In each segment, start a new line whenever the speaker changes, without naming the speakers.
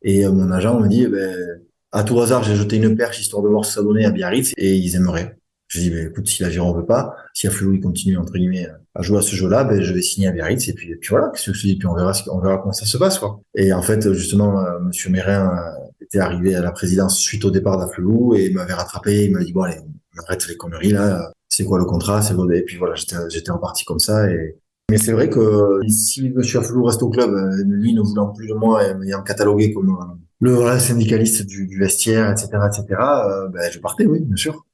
Et mon agent me dit, à tout hasard, j'ai jeté une perche histoire de voir si ça donnait à Biarritz et ils aimeraient. Je dis, écoute, si l'Aviron veut pas, si Afflelou il continue entre guillemets à jouer à ce jeu-là, je vais signer à Biarritz et puis voilà, qu'est-ce que je te dis, puis on verra comment ça se passe quoi. Et en fait, justement, Monsieur Mérin était arrivé à la présidence suite au départ d'Afflelou et il m'avait rattrapé, il m'a dit bon allez, on arrête les conneries là, c'est quoi le contrat, c'est quoi, et puis voilà, j'étais reparti comme ça et mais c'est vrai que si Monsieur Afflelou reste au club, lui ne voulant plus de moi et m'ayant catalogué comme le voilà, syndicaliste du vestiaire, etc., je partais, oui, bien sûr.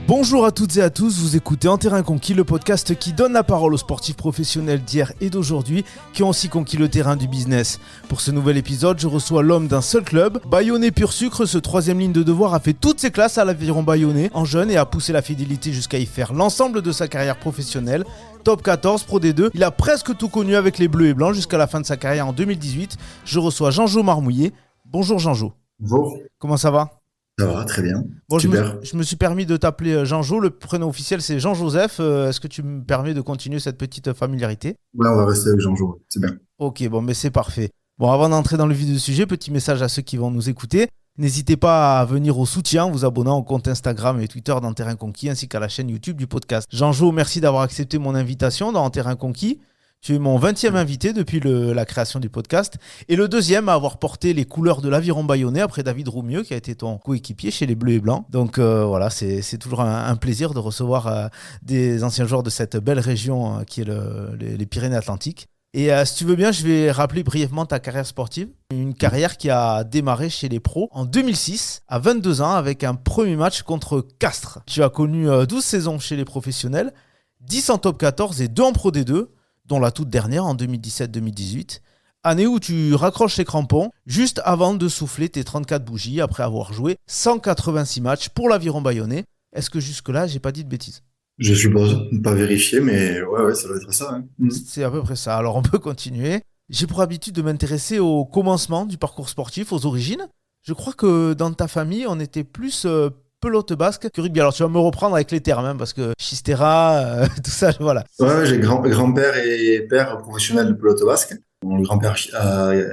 Bonjour à toutes et à tous, vous écoutez En Terrain Conquis, le podcast qui donne la parole aux sportifs professionnels d'hier et d'aujourd'hui qui ont aussi conquis le terrain du business. Pour ce nouvel épisode, je reçois l'homme d'un seul club, Bayonnais pur sucre. Ce troisième ligne de devoir a fait toutes ses classes à l'Aviron Bayonnais en jeune et a poussé la fidélité jusqu'à y faire l'ensemble de sa carrière professionnelle. Top 14, Pro D2, il a presque tout connu avec les Bleus et Blancs jusqu'à la fin de sa carrière en 2018. Je reçois Jean-Jo Marmouillet. Bonjour Jean-Jo.
Bonjour.
Comment ça va ?
Ça va, très bien.
Bon,
Super.
je me suis permis de t'appeler Jean-Jo. Le prénom officiel, c'est Jean-Joseph. Est-ce que tu me permets de continuer cette petite familiarité ?
Ouais, on va rester avec Jean-Jo, c'est bien.
Ok, bon, mais c'est parfait. Bon, avant d'entrer dans le vif du sujet, petit message à ceux qui vont nous écouter. N'hésitez pas à venir au soutien en vous abonnant au compte Instagram et Twitter d'En Terrain Conquis ainsi qu'à la chaîne YouTube du podcast. Jean-Jo, merci d'avoir accepté mon invitation dans En Terrain Conquis. Tu es mon 20e invité depuis la création du podcast et le deuxième à avoir porté les couleurs de l'Aviron Bayonnais après David Roumieux qui a été ton coéquipier chez les Bleus et Blancs. Donc voilà, c'est toujours un plaisir de recevoir des anciens joueurs de cette belle région qui est les Pyrénées-Atlantiques. Et si tu veux bien, je vais rappeler brièvement ta carrière sportive. Une carrière qui a démarré chez les pros en 2006, à 22 ans, avec un premier match contre Castres. Tu as connu 12 saisons chez les professionnels, 10 en top 14 et 2 en Pro D2. Dont la toute dernière en 2017-2018, année où tu raccroches les crampons juste avant de souffler tes 34 bougies après avoir joué 186 matchs pour l'Aviron Bayonnais. Est-ce que jusque-là, j'ai pas dit de bêtises ?
Je suppose, pas vérifié, mais ouais, ça doit être ça. Hein.
C'est à peu près ça. Alors on peut continuer. J'ai pour habitude de m'intéresser au commencement du parcours sportif, aux origines. Je crois que dans ta famille, on était plus pelote basque que rugby. Alors tu vas me reprendre avec les termes, hein, parce que Chistera, tout ça, voilà.
Ouais, j'ai grand-père et père professionnel de pelote basque. Mon grand-père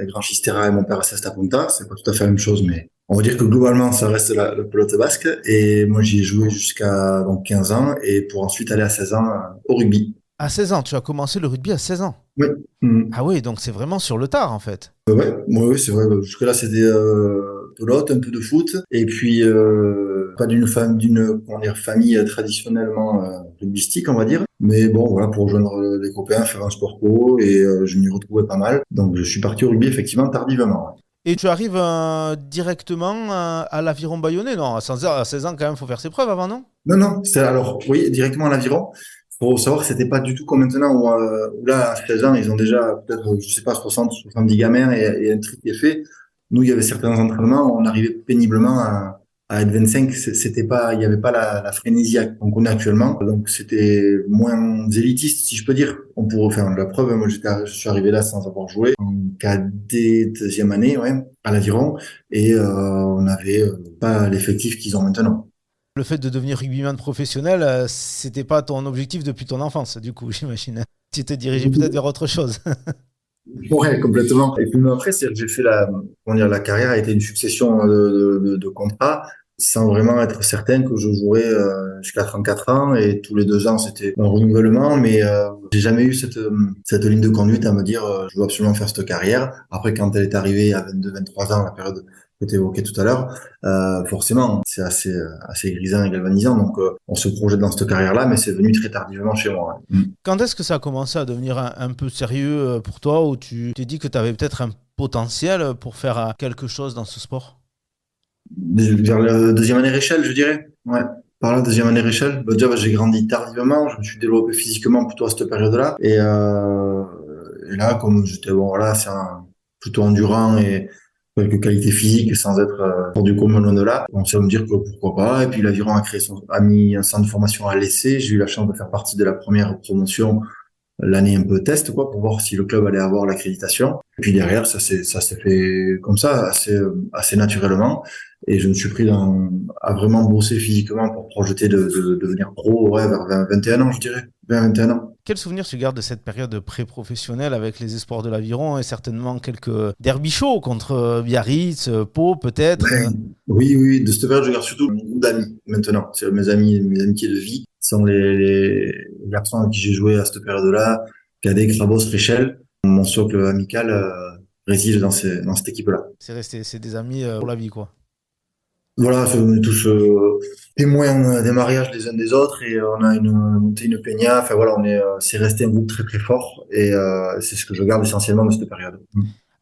Grand Chistera et mon père Sesta Punta, c'est pas tout à fait la même chose, mais on va dire que globalement ça reste le pelote basque. Et moi j'y ai joué jusqu'à donc 15 ans et pour ensuite aller à 16 ans au rugby.
À 16 ans, tu as commencé le rugby à 16 ans.
Oui.
Ah oui, donc c'est vraiment sur le tard en fait.
Ouais, c'est vrai. Jusque-là, c'était pelote, un peu de foot, et puis pas comment dire, famille traditionnellement rugbystique, on va dire. Mais bon, voilà, pour rejoindre les copains, faire un sport co, et je m'y retrouvais pas mal. Donc, je suis parti au rugby effectivement tardivement. Ouais.
Et tu arrives directement à l'Aviron Bayonnais, non? À 16 ans, quand même, il faut faire ses preuves avant, non?
Non, c'est alors oui, directement à l'aviron. Faut savoir que c'était pas du tout comme maintenant où là, à 16 ans, ils ont déjà peut-être, je sais pas, 60, 70 gamins et un tri qui est fait. Nous, il y avait certains entraînements, on arrivait péniblement à être 25. C'était pas, il y avait pas la frénésie qu'on connaît actuellement. Donc, c'était moins élitiste, si je peux dire. On pourrait faire la preuve. Moi, je suis arrivé là sans avoir joué en cadet deuxième année, ouais, à l'aviron. Et, on avait pas l'effectif qu'ils ont maintenant.
Le fait de devenir rugbyman professionnel, c'était pas ton objectif depuis ton enfance, du coup, j'imagine. Tu te dirigeais peut-être vers autre chose.
Ouais, complètement. Et puis mais après, c'est que j'ai fait comment dire, la carrière a été une succession de contrats sans vraiment être certain que je jouerais jusqu'à 34 ans et tous les 2 ans c'était un renouvellement, mais j'ai jamais eu cette ligne de conduite à me dire je veux absolument faire cette carrière. Après, quand elle est arrivée à 22-23 ans, la période que tu évoquais tout à l'heure, forcément, c'est assez grisant et galvanisant. Donc, on se projette dans cette carrière-là, mais c'est venu très tardivement chez moi. Ouais.
Quand est-ce que ça a commencé à devenir un peu sérieux pour toi, où tu t'es dit que tu avais peut-être un potentiel pour faire quelque chose dans ce sport?
Vers la deuxième année Réchelle, je dirais. Ouais. Par là, deuxième année Réchelle. Déjà, j'ai grandi tardivement. Je me suis développé physiquement plutôt à cette période-là. Et là, comme j'étais, bon, voilà, plutôt endurant et quelques qualités physiques sans être hors du commun loin de là. On sait me dire que pourquoi pas. Et puis, l'Aviron a mis un centre de formation à l'essai. J'ai eu la chance de faire partie de la première promotion l'année un peu test, quoi, pour voir si le club allait avoir l'accréditation. Et puis derrière, ça s'est fait comme ça, assez naturellement. Et je me suis pris à vraiment bosser physiquement pour projeter de devenir pro, ouais, vers 21 ans, je dirais. 20-21 ans.
Quel souvenir tu gardes de cette période pré-professionnelle avec les espoirs de l'Aviron et certainement quelques derby chauds contre Biarritz, Pau peut-être
Oui, oui, de cette période, je garde surtout mon groupe d'amis maintenant. C'est mes amitiés de vie. Ce sont les garçons avec qui j'ai joué à cette période-là. Cadet, Krabos, Réchel. Mon socle amical réside dans cette équipe-là.
C'est resté, c'est des amis pour la vie, quoi.
Voilà, on est tous témoins des mariages les uns des autres et on a monté une peña. Enfin voilà, c'est resté un groupe très très fort et c'est ce que je garde essentiellement de cette période.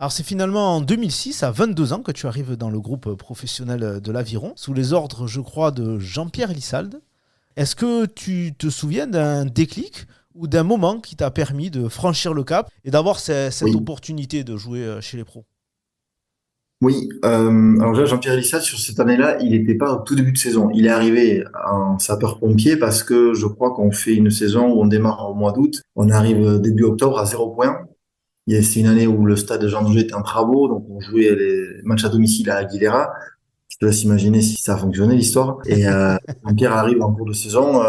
Alors c'est finalement en 2006, à 22 ans, que tu arrives dans le groupe professionnel de l'Aviron, sous les ordres, je crois, de Jean-Pierre Lissalde. Est-ce que tu te souviens d'un déclic ou d'un moment qui t'a permis de franchir le cap et d'avoir cette
Oui,
opportunité de jouer chez les pros?
oui. Alors déjà, Jean-Pierre Elissat, sur cette année-là, il n'était pas au tout début de saison. Il est arrivé en sapeur-pompier parce que je crois qu'on fait une saison où on démarre au mois d'août. On arrive début octobre à 0 points. C'est une année où le stade de Jean Nouget était en travaux, donc on jouait les matchs à domicile à Aguilera. Je te laisse imaginer si ça a fonctionné l'histoire. Et Jean-Pierre arrive en cours de saison.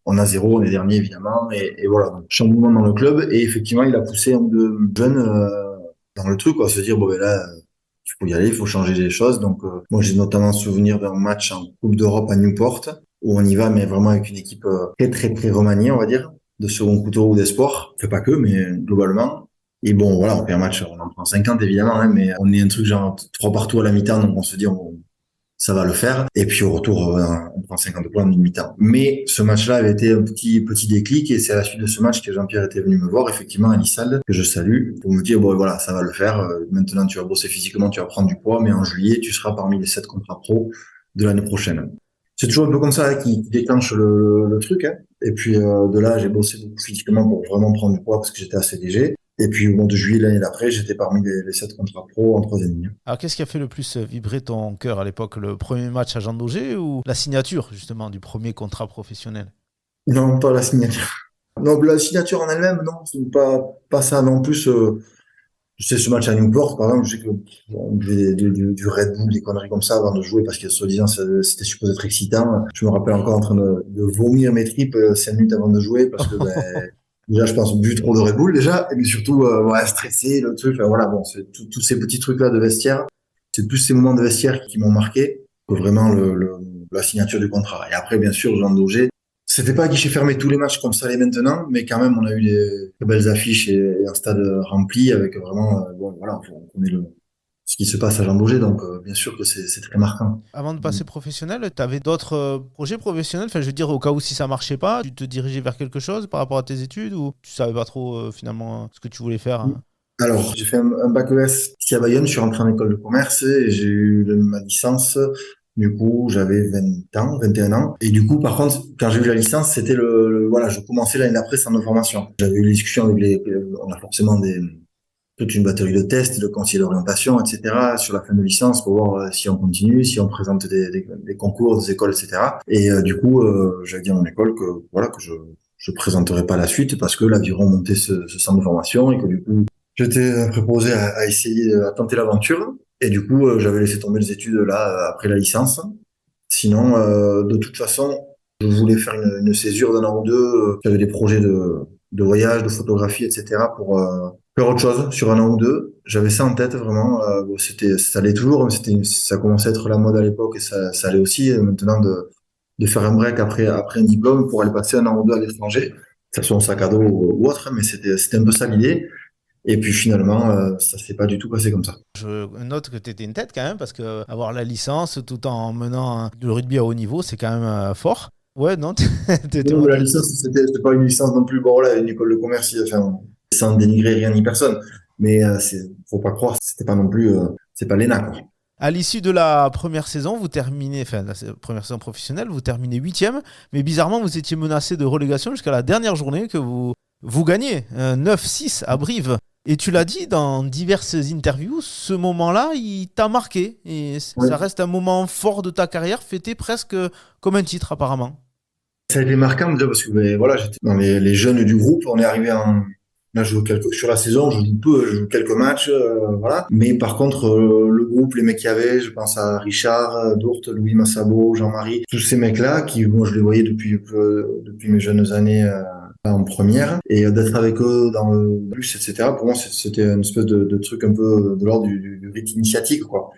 On a 0, on est dernier évidemment. Et voilà, donc, chamboulement dans le club. Et effectivement, il a poussé un de jeunes dans le truc, quoi, se dire bon ben là, il faut y aller, il faut changer les choses. Donc moi j'ai notamment souvenir d'un match en Coupe d'Europe à Newport où on y va, mais vraiment avec une équipe très très très remaniée, on va dire, de second couteau ou d'espoir. Fait pas que, mais globalement. Et bon, voilà, on fait un match, on en prend 50 évidemment, hein, mais on est un truc genre 3 partout à la mi-temps, donc on se dit ça va le faire. Et puis au retour, on prend 50 points en une mi-temps. Mais ce match-là avait été un petit déclic et c'est à la suite de ce match que Jean-Pierre était venu me voir, effectivement, à Nissan, que je salue, pour me dire, bon voilà, ça va le faire. Maintenant, tu vas bosser physiquement, tu vas prendre du poids, mais en juillet, tu seras parmi les 7 contrats pro de l'année prochaine. C'est toujours un peu comme ça qui déclenche le truc. Hein. Et puis de là, j'ai bossé beaucoup physiquement pour vraiment prendre du poids parce que j'étais assez léger. Et puis au mois de juillet l'année d'après, j'étais parmi les 7 contrats pro en troisième ligne.
Alors qu'est-ce qui a fait le plus vibrer ton cœur à l'époque? Le premier match à Jean Daugé ou la signature justement du premier contrat professionnel?
Non, pas la signature. Non, la signature en elle-même, non, c'est pas ça. Non plus, je sais, ce match à Newport, par exemple, je sais que on buvait du Red Bull, des conneries comme ça avant de jouer, parce que soi-disant, c'était supposé être excitant. Je me rappelle encore en train de vomir mes tripes 5 minutes avant de jouer, parce que ben, déjà, je pense, bu trop de Red Bull déjà, et puis surtout, ouais, stressé, le truc. Enfin, voilà, bon, c'est tous ces petits trucs-là de vestiaire. C'est plus ces moments de vestiaire qui m'ont marqué que vraiment la signature du contrat. Et après, bien sûr, Jean Daugé, c'était pas à guichet fermé tous les matchs comme ça l'est maintenant, mais quand même, on a eu des très belles affiches et un stade rempli avec vraiment, bon, voilà, on connaît ce qui se passe à Jean Daugé, donc bien sûr que c'est très marquant.
Avant de passer professionnel, tu avais d'autres projets professionnels? Enfin, je veux dire, au cas où si ça marchait pas, tu te dirigeais vers quelque chose par rapport à tes études ou tu savais pas trop finalement ce que tu voulais faire, hein?
Alors, j'ai fait un bac ES ici à Bayonne, je suis rentré en école de commerce et j'ai eu ma licence. Du coup, j'avais 20 ans, 21 ans. Et du coup, par contre, quand j'ai eu la licence, c'était voilà, je commençais l'année d'après sans de formation. J'avais eu des discussions avec on a forcément toute une batterie de tests, de conseillers d'orientation, etc., sur la fin de licence pour voir si on continue, si on présente des concours, des écoles, etc. Et du coup, j'avais dit à mon école que, voilà, que je présenterais pas la suite parce que l'aviron montait ce centre de formation et que du coup, j'étais préposé à essayer, à tenter l'aventure. Et du coup, j'avais laissé tomber les études là après la licence. Sinon, de toute façon, je voulais faire une césure d'un an ou deux. J'avais des projets de voyage, de photographie, etc. pour faire autre chose sur un an ou deux. J'avais ça en tête vraiment. Bon, ça allait toujours, mais ça commençait à être la mode à l'époque et ça allait aussi maintenant de faire un break après un diplôme pour aller passer un an ou deux à l'étranger, que ce soit en sac à dos ou autre. Mais c'était un peu ça l'idée. Et puis finalement, ça s'est pas du tout passé comme ça.
Je note que tu étais une tête quand même, parce que avoir la licence tout en menant le rugby à haut niveau, c'est quand même fort. Ouais, non, t'étais
Non, mais la
modeste.
licence, c'était pas une licence non plus. Bon, là, une école de commerce, enfin, sans dénigrer rien ni personne. Mais faut pas croire, c'était pas non plus, c'est pas l'ENA, quoi.
À l'issue de la première saison, vous terminez, enfin la première saison professionnelle, vous terminez huitième, mais bizarrement, vous étiez menacé de relégation jusqu'à la dernière journée que vous gagnez 9-6 à Brive. Et tu l'as dit dans diverses interviews, ce moment-là, il t'a marqué. Et
Oui.
ça reste un moment fort de ta carrière, fêté presque comme un titre apparemment.
Ça a été marquant déjà parce que voilà, j'étais dans les jeunes du groupe. On est arrivé en là, sur la saison, je joue peu, je joue quelques matchs, voilà. Mais par contre, le groupe, les mecs qu'il y avait, je pense à Richard, Dourte, Louis Massabo, Jean-Marie, tous ces mecs-là qui, moi, je les voyais depuis mes jeunes années en première, et d'être avec eux dans le bus, etc. Pour moi, c'était une espèce de truc un peu de l'ordre du rite initiatique, quoi.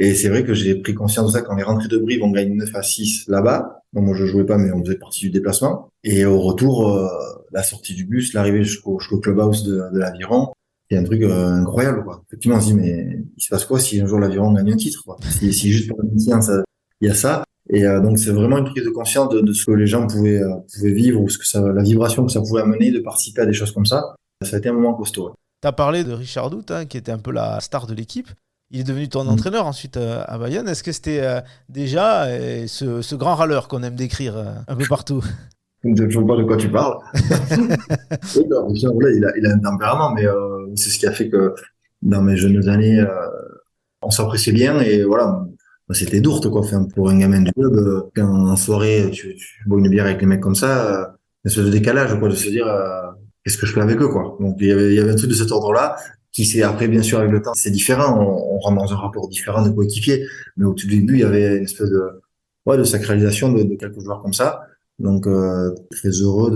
Et c'est vrai que j'ai pris conscience de ça quand on est rentré de Brive, on gagne 9-6 là-bas. Bon, moi, je jouais pas, mais on faisait partie du déplacement. Et au retour, la sortie du bus, l'arrivée jusqu'au clubhouse de l'Aviron, c'est un truc incroyable, quoi. Effectivement, on se dit, mais il se passe quoi si un jour l'Aviron gagne un titre, quoi? Si juste pour le maintien, il y a ça. Et donc, c'est vraiment une prise de conscience de ce que les gens pouvaient vivre, ou ce que la vibration que ça pouvait amener de participer à des choses comme ça. Ça a été un moment costaud.
Tu as parlé de Richard Dout, hein, qui était un peu la star de l'équipe. Il est devenu ton
Ouais.
entraîneur ensuite à Bayonne. Est-ce que c'était déjà ce grand râleur qu'on aime décrire un peu partout?
Je ne sais pas de quoi tu parles. Oui, bah, Richard, voilà, il a un tempérament, mais c'est ce qui a fait que dans mes jeunes années, on s'appréciait bien et voilà, c'était Dourte, quoi. Enfin, pour un gamin du club, quand en soirée, tu bois une bière avec les mecs comme ça, une espèce de décalage, quoi, de se dire, qu'est-ce que je fais avec eux, quoi. Donc, il y avait un truc de cet ordre-là, qui s'est, après, bien sûr, avec le temps, c'est différent, on rentre dans un rapport différent de coéquipier, mais au tout début, il y avait une espèce ouais, de sacralisation de quelques joueurs comme ça. Donc, très heureux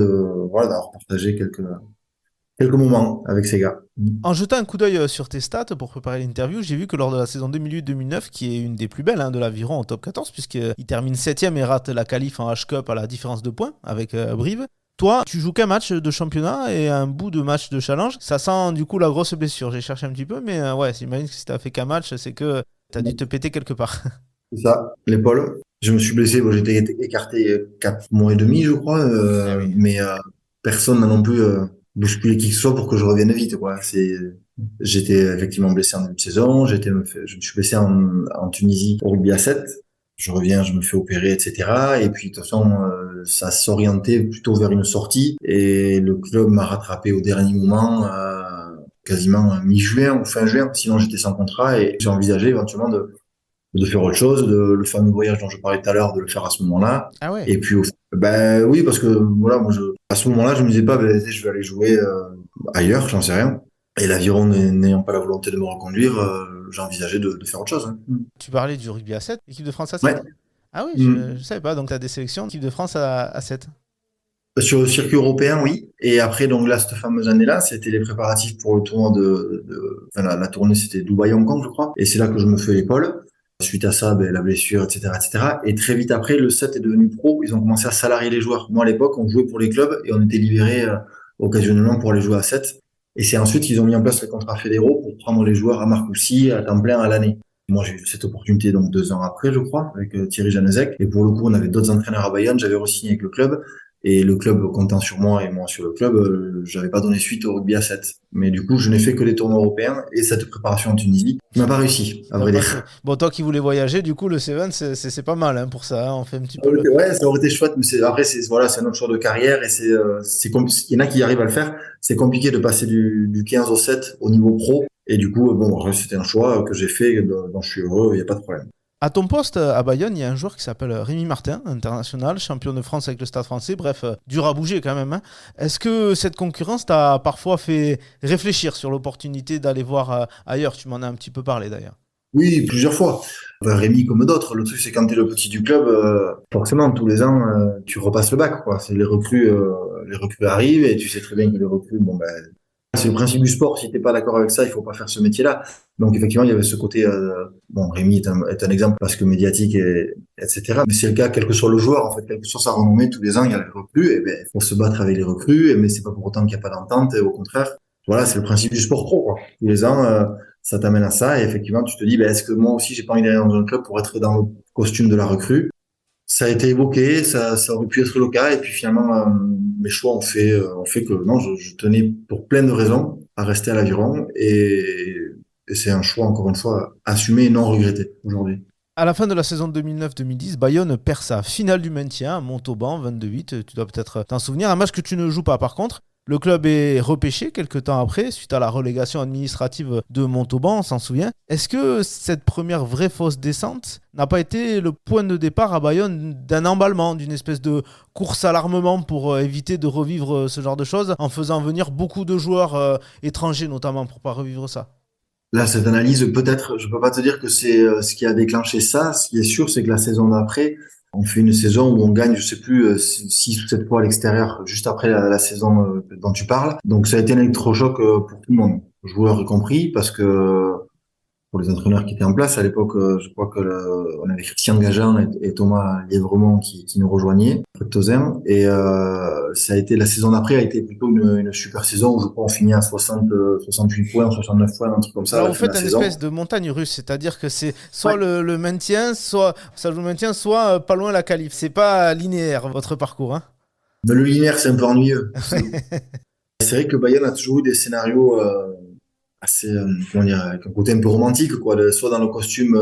voilà, d'avoir partagé quelques moments avec ces gars.
En jetant un coup d'œil sur tes stats pour préparer l'interview, j'ai vu que lors de la saison 2008-2009, qui est une des plus belles, hein, de l'Aviron en top 14, puisqu'il termine 7ème et rate la qualif en H-Cup à la différence de points avec Brive. Toi, tu joues qu'un match de championnat et un bout de match de challenge. Ça sent du coup la grosse blessure. J'ai cherché un petit peu, mais ouais, j'imagine que si t'as fait qu'un match, c'est que t'as dû te péter quelque part.
C'est ça, l'épaule. Je me suis blessé, bon, j'étais écarté 4 mois et demi, je crois,
Ah oui.
mais personne n'a non plus bousculé qui que ce soit pour que je revienne vite, quoi. J'étais effectivement blessé en début de saison, je me suis blessé en Tunisie au rugby à 7. Je reviens, je me fais opérer, etc. Et puis de toute façon, ça s'orientait plutôt vers une sortie, et le club m'a rattrapé au dernier moment, quasiment mi-juin ou fin juin. Sinon, j'étais sans contrat et j'ai envisagé éventuellement de faire autre chose, le fameux voyage dont je parlais tout à l'heure, de le faire à ce moment-là.
Ah ouais.
Et puis, ben oui, parce que voilà, moi, à ce moment-là, je me disais pas, ben, tu sais, je vais aller jouer ailleurs, j'en sais rien. Et l'aviron n'ayant pas la volonté de me reconduire, j'ai envisagé de faire autre chose, hein.
Tu parlais du rugby à 7, équipe de France à
Ouais.
7. Ah oui, je
Mm.
ne savais pas. Donc tu as des sélections d'équipe de France à 7.
Sur le circuit européen, oui. Et après, donc là, cette fameuse année-là, c'était les préparatifs pour le tournoi enfin, la tournée, c'était Dubaï-Hong Kong, je crois. Et c'est là que je me fais l'épaule. Suite à ça, ben, la blessure, etc., etc. Et très vite après, le 7 est devenu pro. Ils ont commencé à salarier les joueurs. Moi, à l'époque, on jouait pour les clubs et on était libérés occasionnellement pour aller jouer à 7. Et c'est ensuite qu'ils ont mis en place les contrats fédéraux pour prendre les joueurs à Marcoussis à temps plein à l'année. Moi, j'ai eu cette opportunité donc 2 ans après, je crois, avec Thierry Janezek. Et pour le coup, on avait d'autres entraîneurs à Bayonne. J'avais re-signé avec le club. Et le club comptant sur moi et moi sur le club, j'avais pas donné suite au rugby à 7. Mais du coup, je n'ai fait que les tournois européens et cette préparation en Tunisie n'a pas réussi, à
Ça a
vrai
passé.
dire.
Bon, toi qui voulais voyager, du coup, le Seven, c'est pas mal, hein, pour ça, hein. On fait un petit peu le.
Ouais, ça aurait été chouette, mais après, voilà, c'est un autre choix de carrière et il y en a qui arrivent à le faire. C'est compliqué de passer du 15 au 7 au niveau pro. Et du coup, bon, après, c'était un choix que j'ai fait, dont je suis heureux, il n'y a pas de problème.
À ton poste à Bayonne, il y a un joueur qui s'appelle Rémi Martin, international, champion de France avec le Stade français, bref, dur à bouger quand même, hein. Est-ce que cette concurrence t'a parfois fait réfléchir sur l'opportunité d'aller voir ailleurs? Tu m'en as un petit peu parlé d'ailleurs.
Oui, plusieurs fois. Enfin, Rémi comme d'autres. Le truc, c'est quand t'es le petit du club, forcément, tous les ans, tu repasses le bac, quoi. C'est les recrues arrivent et tu sais très bien que les recrues, bon, ben, c'est le principe du sport. Si t'es pas d'accord avec ça, il faut pas faire ce métier-là. Donc, effectivement, il y avait ce côté, bon, Rémi est un exemple parce que médiatique etc. Mais c'est le cas, quel que soit le joueur, en fait, quelle que soit sa renommée, tous les ans, il y a les recrues et ben, il faut se battre avec les recrues, mais c'est pas pour autant qu'il n'y a pas d'entente et au contraire. Voilà, c'est le principe du sport pro, quoi. Tous les ans, ça t'amène à ça et effectivement tu te dis ben, est-ce que moi aussi j'ai pas envie d'aller dans un club pour être dans le costume de la recrue. Ça a été évoqué, ça aurait pu être le cas et puis finalement mes choix ont fait que non, je tenais pour plein de raisons à rester à l'Aviron et c'est un choix encore une fois assumé et non regretté aujourd'hui.
À la fin de la saison 2009-2010, Bayonne perd sa finale du maintien à Montauban, 22-8. Tu dois peut-être t'en souvenir. Un match que tu ne joues pas par contre. Le club est repêché quelques temps après, suite à la relégation administrative de Montauban, on s'en souvient. Est-ce que cette première vraie fausse descente n'a pas été le point de départ à Bayonne d'un emballement, d'une espèce de course à l'armement pour éviter de revivre ce genre de choses, en faisant venir beaucoup de joueurs étrangers notamment pour pas revivre ça?
Là, cette analyse, peut-être, je peux pas te dire que c'est ce qui a déclenché ça. Ce qui est sûr, c'est que la saison d'après, on fait une saison où on gagne, je sais plus, 6 ou 7 fois à l'extérieur, juste après la saison dont tu parles. Donc, ça a été un électrochoc pour tout le monde, joueurs y compris, parce que pour les entraîneurs qui étaient en place à l'époque, je crois que on avait Christian Gajan et Thomas Lièvremont qui nous rejoignaient, Tozem. Et ça a été la saison d'après a été plutôt une super saison où je crois on finit à 60, 68 points, 69 points, un truc comme ça à
Alors
la
vous
fin de
faites
la
une
saison.
espèce de montagne russe, c'est-à-dire que c'est soit
Ouais.
le maintien, soit ça joue le maintien, soit pas loin la qualif. C'est pas linéaire votre parcours, hein.
Mais le linéaire, c'est un peu ennuyeux. C'est vrai que Bayern a toujours eu des scénarios assez, comment dire, avec un côté un peu romantique, quoi. Soit dans le costume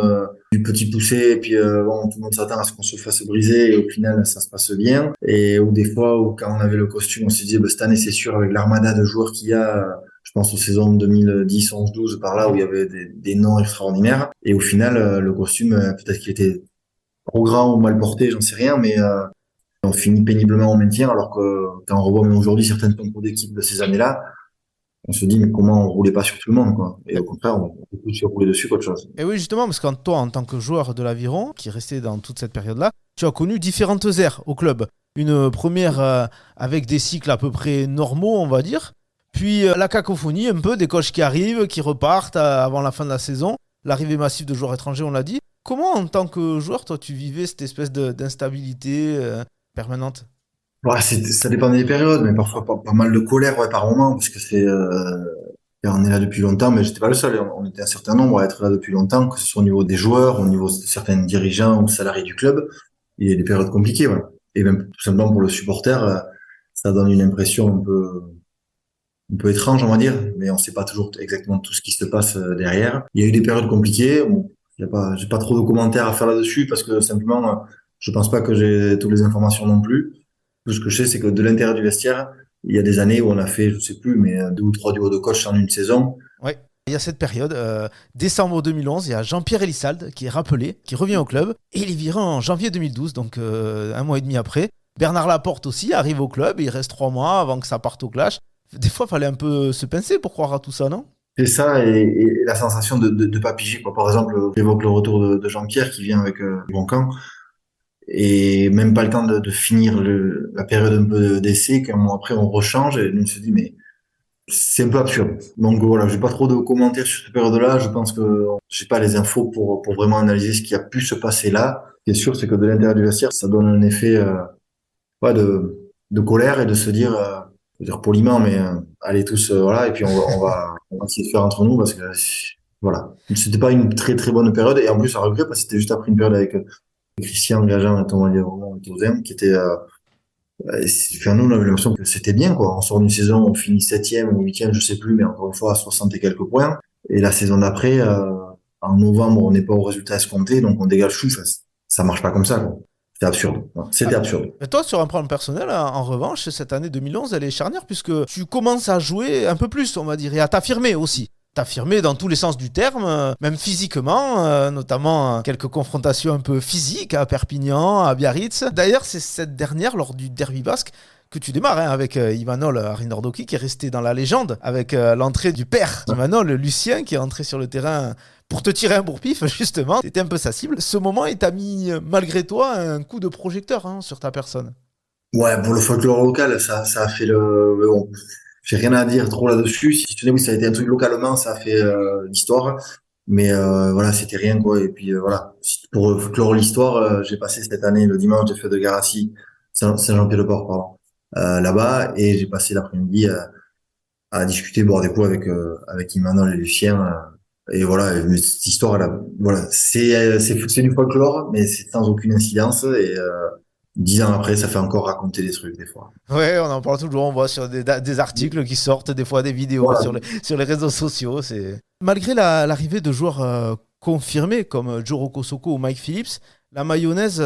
du petit poussé, et puis bon, tout le monde s'attend à ce qu'on se fasse briser, et au final, ça se passe bien. Et ou des fois, où quand on avait le costume, on se disait, bah, cette année, c'est sûr, avec l'armada de joueurs qu'il y a, je pense aux saisons 2010, 11, 12, par là, où il y avait des noms extraordinaires. Et au final, le costume, peut-être qu'il était trop grand ou mal porté, j'en sais rien, mais on finit péniblement au maintien, alors que quand on revoit même aujourd'hui certaines concours d'équipe de ces années-là, on se dit, mais comment on roulait pas sur tout le monde, quoi. Et au contraire, on peut plus se rouler dessus qu'autre chose.
Et oui, justement, parce que toi, en tant que joueur de l'Aviron, qui restait dans toute cette période-là, tu as connu différentes ères au club. Une première avec des cycles à peu près normaux, on va dire. Puis la cacophonie, un peu, des coachs qui arrivent, qui repartent avant la fin de la saison. L'arrivée massive de joueurs étrangers, on l'a dit. Comment, en tant que joueur, toi, tu vivais cette espèce d'instabilité permanente?
Ouais, ça dépend des périodes, mais parfois pas mal de colère, ouais, par moment, parce que on est là depuis longtemps, mais j'étais pas le seul. On était un certain nombre à être là depuis longtemps, que ce soit au niveau des joueurs, au niveau de certains dirigeants ou salariés du club. Il y a des périodes compliquées, ouais. Et même tout simplement pour le supporter, ça donne une impression un peu étrange, on va dire, mais on sait pas toujours exactement tout ce qui se passe derrière. Il y a eu des périodes compliquées. Bon, j'ai pas trop de commentaires à faire là-dessus parce que simplement, je pense pas que j'ai toutes les informations non plus. Tout ce que je sais, c'est que de l'intérieur du vestiaire, il y a des années où on a fait, je sais plus, mais 2 ou 3 duos de coach en une saison.
Ouais. Il y a cette période, décembre 2011, il y a Jean-Pierre Elissalde qui est rappelé, qui revient au club, et il est viré en janvier 2012, donc un mois et demi après. Bernard Laporte aussi arrive au club, et il reste 3 mois avant que ça parte au clash. Des fois, il fallait un peu se pincer pour croire à tout ça, non?
C'est ça et la sensation de pas piger, quoi. Par exemple, j'évoque le retour de Jean-Pierre qui vient avec bon camp et même pas le temps de finir la période un peu d'essai, qu'un mois après on rechange et on se dit mais c'est un peu absurde. Donc voilà, j'ai pas trop de commentaires sur cette période-là. Je pense que j'ai pas les infos pour vraiment analyser ce qui a pu se passer là. Ce qui est sûr, c'est que de l'intérieur du vestiaire, ça donne un effet ouais, de colère et de se dire, je veux dire poliment, mais allez tous, voilà, et puis on va essayer de faire entre nous parce que voilà, c'était pas une très très bonne période et en plus à regret parce que c'était juste après une période avec Christian Gajan et Thomas Lièvremont et Tozem qui était enfin, nous, on avait l'impression que c'était bien, quoi. On sort d'une saison, on finit septième ou huitième, je sais plus, mais encore une fois, à 60 et quelques points. Et la saison d'après, en novembre, on n'est pas au résultat escompté, donc on dégage tout. Ça marche pas comme ça, quoi. C'était absurde. Voilà. C'était absurde.
Et toi, sur un plan personnel, en revanche, cette année 2011, elle est charnière puisque tu commences à jouer un peu plus, on va dire, et à t'affirmer aussi. T'affirmer dans tous les sens du terme, même physiquement, notamment quelques confrontations un peu physiques à Perpignan, à Biarritz. D'ailleurs, c'est cette dernière, lors du derby basque, que tu démarres hein, avec Imanol Arinordoki qui est resté dans la légende, avec l'entrée du père d'Imanol, Lucien, qui est entré sur le terrain pour te tirer un bourre-pif, justement. C'était un peu sa cible. Ce moment, il t'a mis, malgré toi, un coup de projecteur hein, sur ta personne.
Ouais, pour le folklore local, ça a fait bon, j'ai rien à dire trop là-dessus. Si tu dis oui, ça a été un truc localement, ça a fait l'histoire. Mais voilà, c'était rien, quoi. Et puis voilà, pour clore l'histoire, j'ai passé cette année, le dimanche, j'ai fait de Garassi, Saint-Jean-Pied-de-Port, pardon, là-bas. Et j'ai passé l'après-midi à discuter, boire des coups avec Emmanuel et Lucien. Et voilà, et cette histoire, voilà, c'est du folklore, mais c'est sans aucune incidence. Et 10 ans après, ça fait encore raconter des trucs, des fois.
Ouais, on en parle toujours, on voit sur des articles qui sortent, des fois des vidéos
Voilà.
sur les réseaux sociaux. Malgré l'arrivée de joueurs confirmés comme Joe Rokosoko ou Mike Phillips, la mayonnaise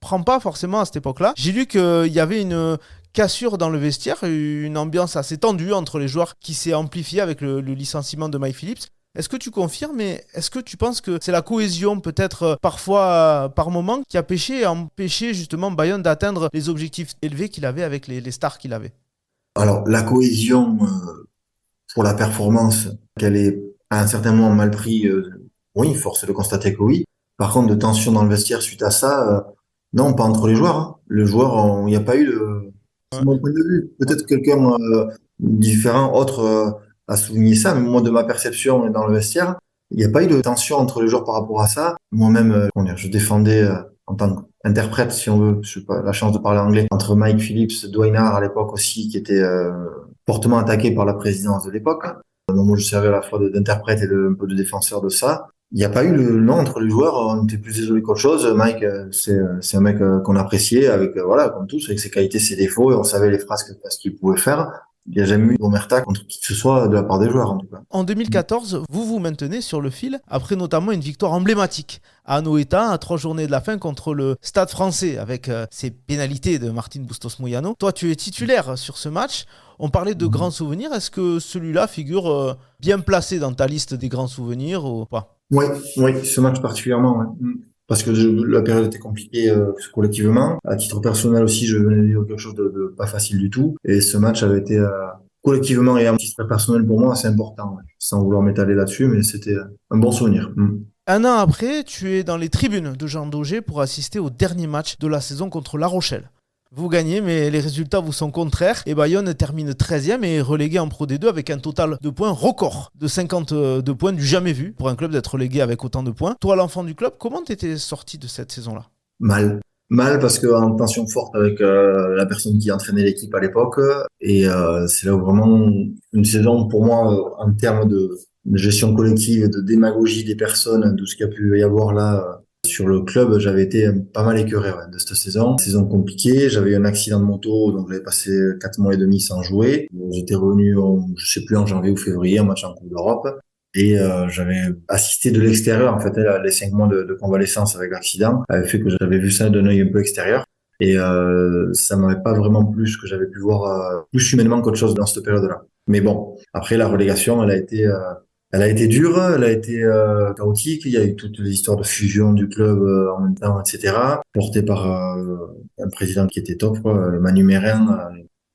prend pas forcément à cette époque-là. J'ai lu qu'il y avait une cassure dans le vestiaire, une ambiance assez tendue entre les joueurs qui s'est amplifiée avec le licenciement de Mike Phillips. Est-ce que tu confirmes, mais est-ce que tu penses que c'est la cohésion, peut-être parfois par moment, qui a empêché justement Bayonne d'atteindre les objectifs élevés qu'il avait avec les stars qu'il avait?
Alors, la cohésion pour la performance, qu'elle est à un certain moment mal pris, oui, force est de constater que oui. Par contre, de tension dans le vestiaire suite à ça, non, pas entre les joueurs, hein. Le joueur, il n'y a pas eu de... C'est
Ouais.
mon point de vue. Peut-être que quelqu'un différent, autre, a souligné ça, mais moi, de ma perception dans le vestiaire, il n'y a pas eu de tension entre les joueurs par rapport à ça. Moi-même, comment dire, je défendais en tant qu'interprète, si on veut, je sais pas, la chance de parler anglais, entre Mike Phillips, Dwayne Howard à l'époque aussi, qui était fortement attaqué par la présidence de l'époque. Donc, moi, je servais à la fois d'interprète et un peu de défenseur de ça. Il n'y a pas eu le non entre les joueurs. On était plus désolé qu'autre chose. Mike, c'est un mec qu'on appréciait avec voilà comme tous, avec ses qualités, ses défauts, et on savait les phrases ce qu'il pouvait faire. Il n'y a jamais eu d'omerta contre qui que ce soit de la part des joueurs en tout cas.
En 2014, vous vous maintenez sur le fil après notamment une victoire emblématique à Anoeta à 3 journées de la fin contre le Stade français avec ses pénalités de Martin Bustos Moyano. Toi, tu es titulaire sur ce match. On parlait de grands souvenirs. Est-ce que celui-là figure bien placé dans ta liste des grands souvenirs ou pas?
Oui, oui, ce match particulièrement, ouais. Parce que la période était compliquée collectivement. À titre personnel aussi, je venais de vivre quelque chose de pas facile du tout. Et ce match avait été collectivement et à titre personnel pour moi assez important, ouais. Sans vouloir m'étaler là-dessus, mais c'était un bon souvenir.
Un an après, tu es dans les tribunes de Jean Daugé pour assister au dernier match de la saison contre La Rochelle. Vous gagnez, mais les résultats vous sont contraires et Bayonne termine 13e et est relégué en Pro D2 avec un total de points record de 52 points du jamais vu pour un club d'être relégué avec autant de points. Toi, l'enfant du club, comment t'étais sorti de cette saison-là?
Mal. Mal parce que en tension forte avec la personne qui entraînait l'équipe à l'époque. Et c'est là où vraiment une saison pour moi en termes de gestion collective, de démagogie des personnes, tout ce qu'il y a pu y avoir là sur le club, j'avais été pas mal écœuré ouais, de cette saison. Saison compliquée, j'avais eu un accident de moto, donc j'avais passé 4 mois et demi sans jouer. J'étais revenu, je sais plus, en janvier ou février, en match en Coupe d'Europe. Et j'avais assisté de l'extérieur, en fait, les 5 mois de convalescence avec l'accident avait fait que j'avais vu ça d'un œil un peu extérieur. Et ça m'avait pas vraiment plu ce que j'avais pu voir plus humainement qu'autre chose dans cette période-là. Mais bon, après la relégation, elle a été dure, elle a été chaotique. Il y a eu toutes les histoires de fusion du club en même temps, etc. Porté par un président qui était top, quoi, Manu Mérin,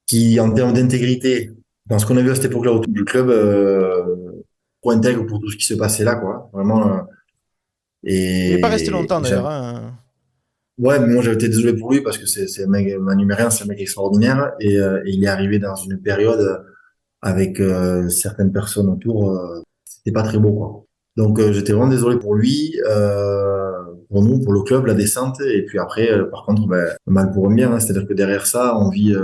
qui en termes d'intégrité, dans ce qu'on a vu à cette époque-là autour du club, trop intègre pour tout ce qui se passait là, quoi. Vraiment.
Il n'est pas resté longtemps
Et
d'ailleurs, hein.
ouais, mais moi j'avais été désolé pour lui parce que c'est un mec, Manu Mérin, c'est un mec extraordinaire et il est arrivé dans une période avec certaines personnes autour, c'était pas très beau, quoi. Donc j'étais vraiment désolé pour lui, pour nous, pour le club, la descente. Et puis après, par contre, ben, mal pour un bien, hein. C'est-à-dire que derrière ça, on vit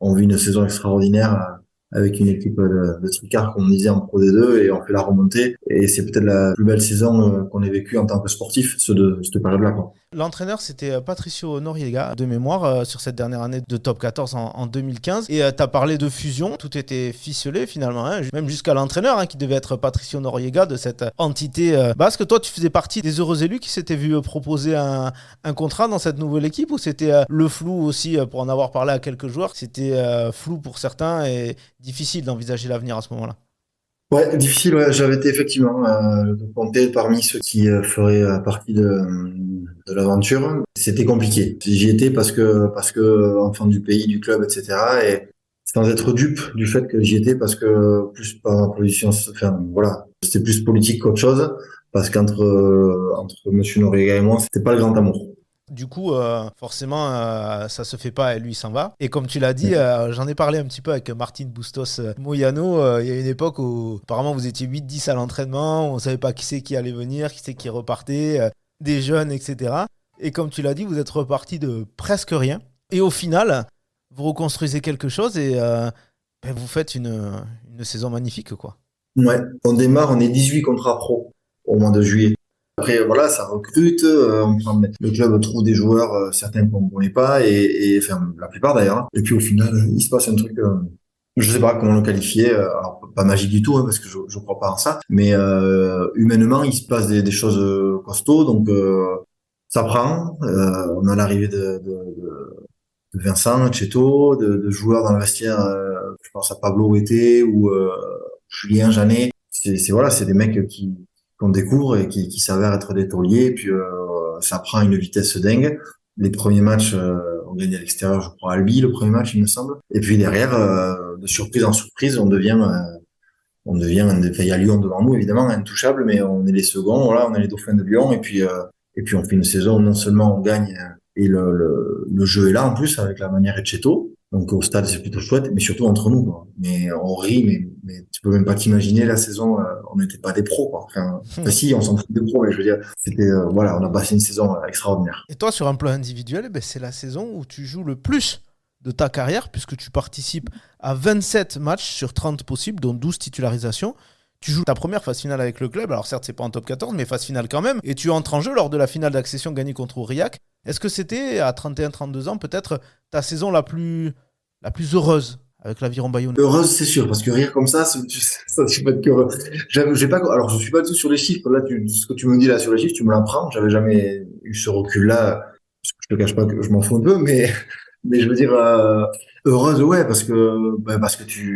une saison extraordinaire avec une équipe de tricards, comme on disait, en Pro D2 et on fait la remontée. Et c'est peut-être la plus belle saison qu'on ait vécue en tant que sportif, cette période-là, quoi.
L'entraîneur, c'était Patricio Noriega, de mémoire, sur cette dernière année de top 14 en 2015. Et tu as parlé de fusion, tout était ficelé finalement, hein, même jusqu'à l'entraîneur, hein, qui devait être Patricio Noriega, de cette entité basque. Toi, tu faisais partie des heureux élus qui s'étaient vus proposer un contrat dans cette nouvelle équipe, ou c'était le flou aussi, pour en avoir parlé à quelques joueurs, c'était flou pour certains et difficile d'envisager l'avenir à ce moment-là?
Ouais, difficile, ouais. J'avais été effectivement compté parmi ceux qui feraient partie de l'aventure. C'était compliqué. J'y étais parce que enfant du pays, du club, etc. Et sans être dupe du fait que j'y étais parce que plus par ma position, enfin voilà, c'était plus politique qu'autre chose parce entre Monsieur Noriega et moi, c'était pas le grand amour.
Du coup, forcément, ça se fait pas et lui il s'en va. Et comme tu l'as dit, j'en ai parlé un petit peu avec Martin Bustos Moyano. Il y a une époque où apparemment vous étiez 8-10 à l'entraînement, on savait pas qui c'est qui allait venir, qui c'est qui repartait, des jeunes, etc. Et comme tu l'as dit, vous êtes reparti de presque rien. Et au final, vous reconstruisez quelque chose et vous faites une saison magnifique, quoi.
Ouais, on démarre, on est 18 contrats pro au mois de juillet. Après, voilà, ça recrute, le club trouve des joueurs, certains qu'on ne connaît pas, enfin, la plupart d'ailleurs, hein. Et puis au final, il se passe un truc, je sais pas comment le qualifier, alors pas magique du tout, hein, parce que je crois pas en ça, mais humainement, il se passe des choses costauds, donc ça prend. On a l'arrivée de Vincent, Cheto, de joueurs dans le vestiaire. Je pense à Pablo Ouete ou Julien Janet. Voilà, c'est des mecs qu'on découvre et qui s'avèrent être des tauliers. Et puis ça prend une vitesse dingue. Les premiers matchs, on gagne à l'extérieur, je crois, à Albi, le premier match, il me semble. Et puis derrière, de surprise en surprise, enfin, il y a Lyon devant nous, évidemment, intouchable, mais on est les seconds, voilà, on est les Dauphins de Lyon, et puis on fait une saison où non seulement on gagne, et le jeu est là, en plus, avec la manière Etcheto. Donc, au stade, c'est plutôt chouette, mais surtout entre nous, quoi. Mais on rit, mais tu peux même pas t'imaginer la saison, on n'était pas des pros, quoi. Enfin, si, on s'en fout des pros, mais je veux dire, c'était, voilà, on a passé une saison extraordinaire.
Et toi, sur un plan individuel, eh ben, c'est la saison où tu joues le plus de ta carrière, puisque tu participes à 27 matchs sur 30 possibles, dont 12 titularisations. Tu joues ta première phase finale avec le club, alors certes c'est pas en top 14, mais phase finale quand même, et tu entres en jeu lors de la finale d'accession gagnée contre Aurillac. Est-ce que c'était, à 31-32 ans, peut-être ta saison la plus heureuse avec l'Aviron Bayonnais?
Heureuse, c'est sûr, parce que rire comme ça, ça, je suis pas que heureux. J'ai pas, alors, je suis pas du tout sur les chiffres. Là, ce que tu me dis là sur les chiffres, tu me l'apprends. J'avais jamais eu ce recul-là. Parce que je te cache pas que je m'en fous un peu, mais je veux dire, heureuse, ouais, parce que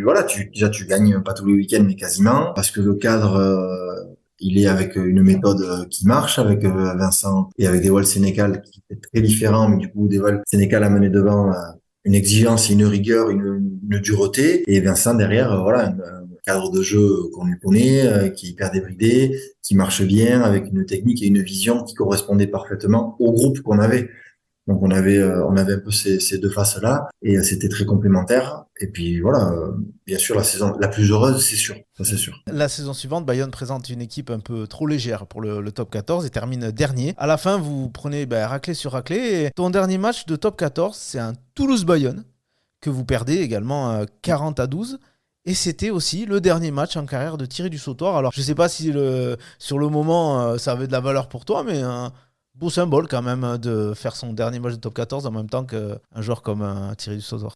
voilà, déjà, tu gagnes pas tous les week-ends, mais quasiment. Parce que le cadre, il est avec une méthode qui marche, avec Vincent et avec des Walls Sénécal qui est très différent, mais du coup, des Walls Sénécal a mené devant une exigence, une rigueur, une dureté, et Vincent derrière, voilà, un cadre de jeu qu'on lui connaît, qui est hyper débridé, qui marche bien, avec une technique et une vision qui correspondait parfaitement au groupe qu'on avait. Donc on avait un peu ces deux faces-là, et c'était très complémentaire. Et puis voilà, bien sûr la saison la plus heureuse, c'est sûr, ça c'est sûr.
La saison suivante, Bayonne présente une équipe un peu trop légère pour le top 14 et termine dernier. À la fin, vous prenez raclée sur raclée. Et ton dernier match de top 14, c'est un Toulouse-Bayonne que vous perdez également 40-12. Et c'était aussi le dernier match en carrière de Thierry Dussautoir. Alors, je ne sais pas si sur le moment, ça avait de la valeur pour toi, mais un beau symbole quand même de faire son dernier match de top 14 en même temps qu'un joueur comme Thierry Dussautoir.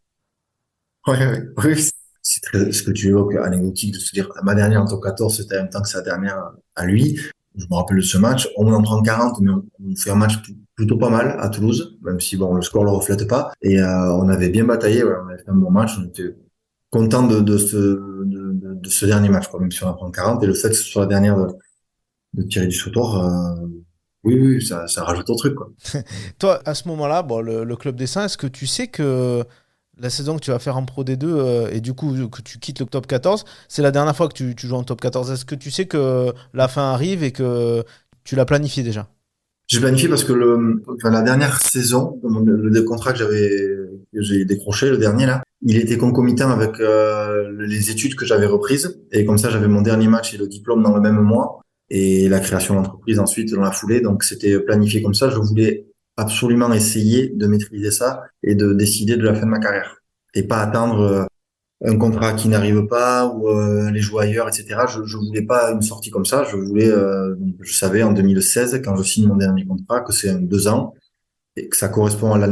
Ouais, ouais, oui, c'est très, ce que tu évoques, anecdotique, de se dire, ma dernière en top 14, c'était en même temps que sa dernière à lui. Je me rappelle de ce match. On en prend 40, mais on fait un match plutôt pas mal à Toulouse, même si bon, le score le reflète pas. Et on avait bien bataillé, ouais, on avait fait un bon match. On était content de ce dernier match, quoi, même si on en prend 40. Et le fait que ce soit la dernière de Thierry Dussautoir, oui, oui, ça rajoute au truc, quoi.
Toi, à ce moment-là, bon, le Club des Saints, est-ce que tu sais que la saison que tu vas faire en Pro D2 et du coup que tu quittes le top 14, c'est la dernière fois que tu joues en top 14? Est-ce que tu sais que la fin arrive et que tu l'as planifié déjà?
J'ai planifié parce que enfin, la dernière saison, le contrat que j'ai décroché, le dernier là, il était concomitant avec les études que j'avais reprises. Et comme ça, j'avais mon dernier match et le diplôme dans le même mois. Et la création d'entreprise ensuite dans la foulée. Donc c'était planifié comme ça. Je voulais absolument essayer de maîtriser ça et de décider de la fin de ma carrière. Et pas attendre un contrat qui n'arrive pas ou aller jouer ailleurs, etc. Je voulais pas une sortie comme ça. Je voulais, donc, je savais en 2016 quand je signe mon dernier contrat que c'est un 2 ans et que ça correspond à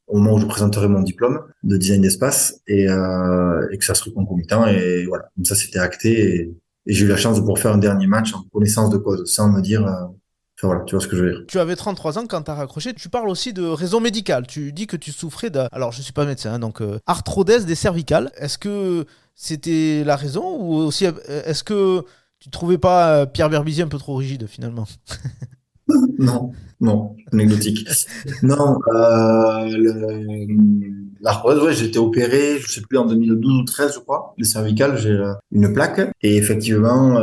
au moment où je présenterai mon diplôme de design d'espace et que ça serait concomitant et voilà. Comme ça c'était acté et j'ai eu la chance de pouvoir faire un dernier match en connaissance de cause sans me dire, enfin voilà, tu vois ce que je veux dire.
Tu avais 33 ans quand tu as raccroché. Tu parles aussi de raison médicale. Tu dis que tu souffrais de... Alors, je ne suis pas médecin, hein, donc arthrodèse des cervicales. Est-ce que c'était la raison ou aussi est-ce que tu trouvais pas Pierre Berbizier un peu trop rigide finalement?
Non, non, anecdotique. Non, l'arthrose, ouais, j'ai été opéré, je sais plus, en 2012 ou 13, je crois, les cervicales, j'ai une plaque, et effectivement,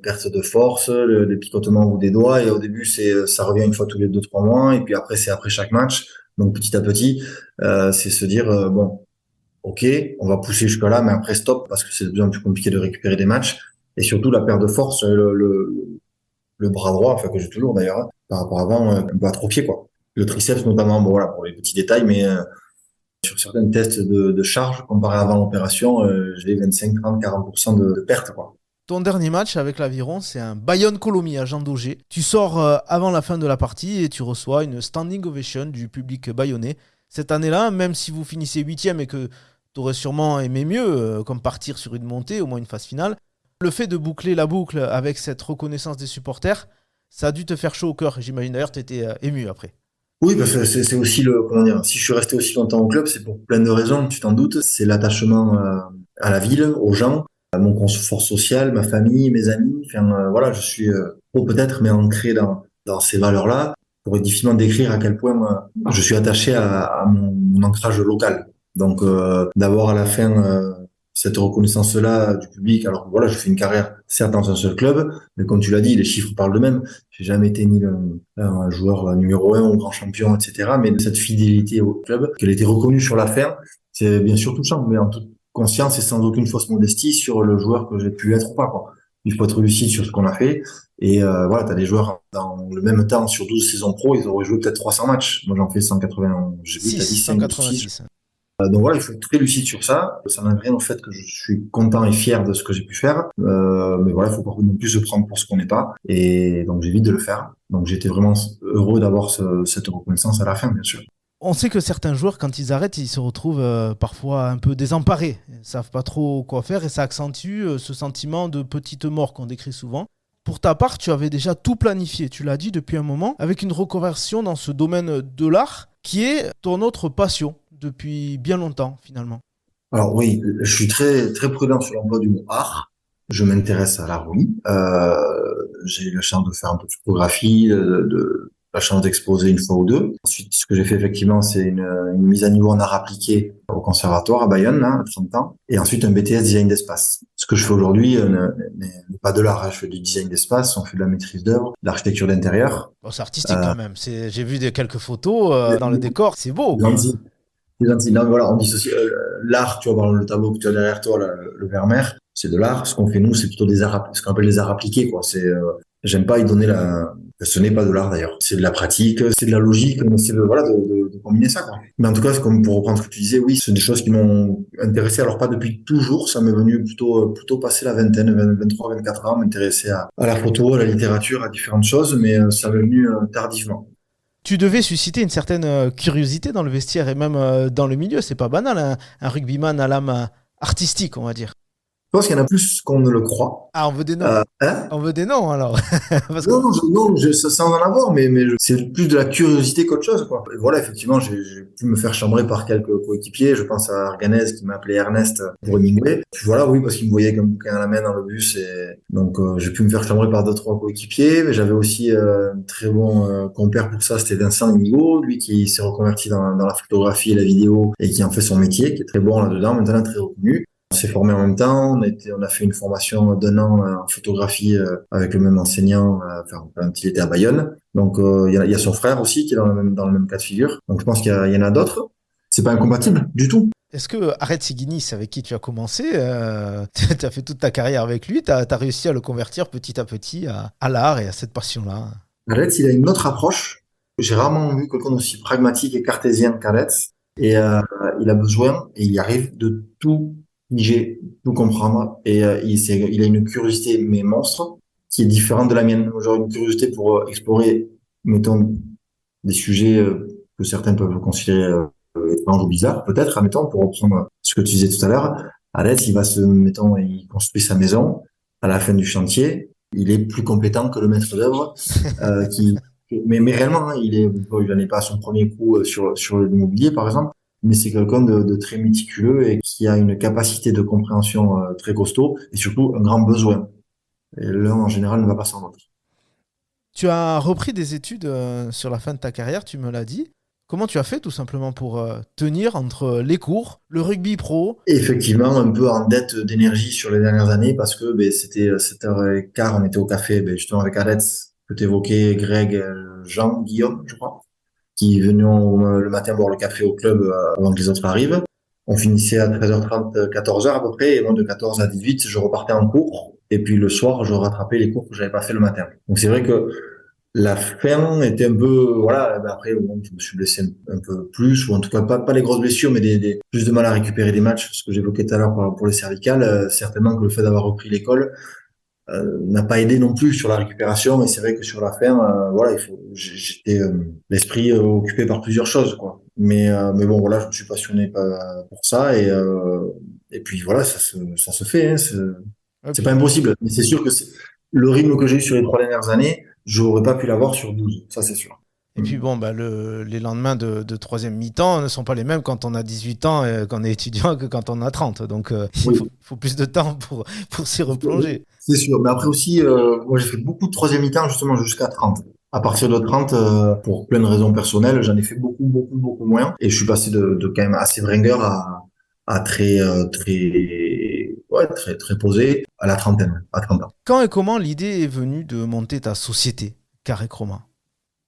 perte de force, le picotement au bout des doigts, et au début, ça revient une fois tous les 2, 3 mois, et puis après, c'est après chaque match, donc petit à petit, c'est se dire, bon, ok, on va pousser jusque-là, mais après, stop, parce que c'est de plus en plus compliqué de récupérer des matchs, et surtout la perte de force, le bras droit, enfin que j'ai toujours d'ailleurs, hein, par rapport à avant, un peu atrophié quoi. Le triceps notamment, bon voilà pour les petits détails, mais sur certains tests de charge comparé à avant l'opération, j'ai 25, 30, 40% de perte quoi.
Ton dernier match avec l'Aviron, c'est un Bayonne-Colomiers à Jean Daugé. Tu sors avant la fin de la partie et tu reçois une standing ovation du public bayonnais. Cette année-là, même si vous finissez 8e et que tu aurais sûrement aimé mieux, comme partir sur une montée, au moins une phase finale, le fait de boucler la boucle avec cette reconnaissance des supporters, ça a dû te faire chaud au cœur. J'imagine d'ailleurs que tu étais ému après.
Oui, parce que c'est aussi comment dire, si je suis resté aussi longtemps au club, c'est pour plein de raisons, tu t'en doutes. C'est l'attachement à la ville, aux gens, à mon confort social, ma famille, mes amis. Enfin, voilà, je suis trop peut-être, mais ancré dans ces valeurs-là. Je pourrais difficilement décrire à quel point je suis attaché à mon ancrage local. Donc, d'avoir à la fin cette reconnaissance-là du public. Alors voilà, je fais une carrière certes dans un seul club, mais comme tu l'as dit, les chiffres parlent d'eux-mêmes. J'ai jamais été ni un joueur numéro un ou grand champion, etc. Mais cette fidélité au club, qu'elle était reconnue sur la fin, c'est bien sûr touchant, mais en toute conscience et sans aucune fausse modestie sur le joueur que j'ai pu être ou pas, quoi. Il faut être lucide sur ce qu'on a fait. Et voilà, tu as des joueurs dans le même temps, sur 12 saisons pro, ils auraient joué peut-être 300 matchs. Moi, j'en fais 180, j'ai vu, tu as dit 5 ou 6.
6.
Donc voilà, il faut être très lucide sur ça. Ça n'enlève rien au fait que je suis content et fier de ce que j'ai pu faire. Mais voilà, il faut pas non plus se prendre pour ce qu'on n'est pas. Et donc j'évite de le faire. Donc j'étais vraiment heureux d'avoir cette reconnaissance à la fin, bien sûr.
On sait que certains joueurs, quand ils arrêtent, ils se retrouvent parfois un peu désemparés. Ils ne savent pas trop quoi faire et ça accentue ce sentiment de petite mort qu'on décrit souvent. Pour ta part, tu avais déjà tout planifié, tu l'as dit depuis un moment, avec une reconversion dans ce domaine de l'art qui est ton autre passion depuis bien longtemps finalement.
Alors oui, je suis très très prudent sur l'emploi du mot art. Je m'intéresse à l'art, oui. J'ai eu la chance de faire un peu de photographie, la chance d'exposer une fois ou deux. Ensuite, ce que j'ai fait effectivement, c'est une mise à niveau en art appliqué au conservatoire à Bayonne, là, à 30 ans. Et ensuite, un BTS design d'espace. Ce que je fais aujourd'hui n'est pas de l'art, hein. Je fais du design d'espace, on fait de la maîtrise d'œuvre, de l'architecture d'intérieur.
Bon, c'est artistique
Euh,
quand même. J'ai vu quelques photos dans le décor, c'est beau quoi.
C'est gentil. Non, mais voilà, on dissocie l'art, tu vois, par le tableau que tu as derrière toi, le Vermeer, c'est de l'art. Ce qu'on fait nous, c'est plutôt des arts, ce qu'on appelle les arts appliqués, quoi. J'aime pas y donner ce n'est pas de l'art d'ailleurs. C'est de la pratique, c'est de la logique, mais c'est voilà, de combiner ça, quoi. Mais en tout cas, c'est comme pour reprendre ce que tu disais, oui, c'est des choses qui m'ont intéressé. Alors pas depuis toujours, ça m'est venu plutôt passer la vingtaine, 23, 24 ans, m'intéresser à la photo, à la littérature, à différentes choses, mais ça m'est venu tardivement.
Tu devais susciter une certaine curiosité dans le vestiaire et même dans le milieu. C'est pas banal, un rugbyman à l'âme artistique, on va dire.
Je pense qu'il y en a plus qu'on ne le croit.
Ah, on veut des noms.
Hein.
On veut des noms alors. Parce que...
Non, sans en avoir, mais c'est plus de la curiosité qu'autre chose, quoi. Et voilà, effectivement, j'ai pu me faire chambrer par quelques coéquipiers. Je pense à Arganez qui m'a appelé Ernest pour Hemingway. Puis voilà, oui, parce qu'il me voyait comme bouquin à la main dans le bus. Et donc, j'ai pu me faire chambrer par deux, trois coéquipiers. Mais j'avais aussi un très bon compère pour ça, c'était Vincent Inigo, lui qui s'est reconverti dans la photographie et la vidéo et qui en fait son métier, qui est très bon là-dedans, maintenant très reconnu. On s'est formé en même temps, on a fait une formation d'un an en photographie avec le même enseignant, enfin, quand il était à Bayonne. Donc il y a son frère aussi qui est dans le même cas de figure. Donc je pense qu'il y en a d'autres. C'est pas incompatible du tout.
Est-ce que Arrête Siguinis, avec qui tu as commencé, tu as fait toute ta carrière avec lui, tu as réussi à le convertir petit à petit à l'art et à cette passion-là?
Alex, il a une autre approche. J'ai rarement vu quelqu'un d'aussi pragmatique et cartésien qu'Alex. Et il a besoin, et il y arrive, de tout piger, tout comprendre. Et il a une curiosité, mais monstre, qui est différente de la mienne. Genre une curiosité pour explorer, mettons, des sujets que certains peuvent considérer étranges ou bizarres, peut-être, admettons, pour reprendre ce que tu disais tout à l'heure. Alex, mettons, il construit sa maison. À la fin du chantier, il est plus compétent que le maître d'œuvre, qui, mais réellement, hein, il n'en est pas à son premier coup sur l'immobilier, par exemple, mais c'est quelqu'un de très méticuleux et qui a une capacité de compréhension très costaud et surtout un grand besoin. Et l'un, en général, ne va pas sans l'autre.
Tu as repris des études sur la fin de ta carrière, tu me l'as dit. Comment tu as fait tout simplement pour tenir entre les cours, le rugby pro?
Et effectivement, un peu en dette d'énergie sur les dernières années parce que ben, c'était 7h15, on était au café ben, justement avec Alex, que tu évoquais, Greg, Jean, Guillaume, je crois, qui venaient le matin boire le café au club avant que les autres arrivent. On finissait à 13h30, 14h à peu près, et moi de 14 à 18, je repartais en cours. Et puis le soir, je rattrapais les cours que j'avais pas fait le matin. Donc c'est vrai que la fin était un peu, voilà, ben après, bon, je me suis blessé un peu plus, ou en tout cas pas les grosses blessures, mais plus de mal à récupérer des matchs, ce que j'évoquais tout à l'heure pour les cervicales. Certainement que le fait d'avoir repris l'école n'a pas aidé non plus sur la récupération, et c'est vrai que sur la fin, voilà, j'étais l'esprit occupé par plusieurs choses, quoi. Mais bon, voilà, je me suis passionné pour ça, et puis voilà, ça se fait, hein, c'est pas
Ok.
impossible, mais c'est sûr que le rythme que j'ai eu sur les 3 dernières années, j'aurais pas pu l'avoir sur 12, ça c'est sûr.
Et puis bon, bah, les lendemains de troisième mi-temps ne sont pas les mêmes quand on a 18 ans et qu'on est étudiant que quand on a 30. Donc
Oui,
il faut plus de temps pour s'y replonger.
c'est sûr. Mais après aussi, moi j'ai fait beaucoup de troisième mi-temps justement jusqu'à 30. À partir de 30, pour plein de raisons personnelles, j'en ai fait beaucoup, beaucoup, beaucoup moins. Et je suis passé de quand même assez bringueur à très, ouais, très, très posé à la trentaine, à 30 ans.
Quand et comment l'idée est venue de monter ta société, Carré Chroma?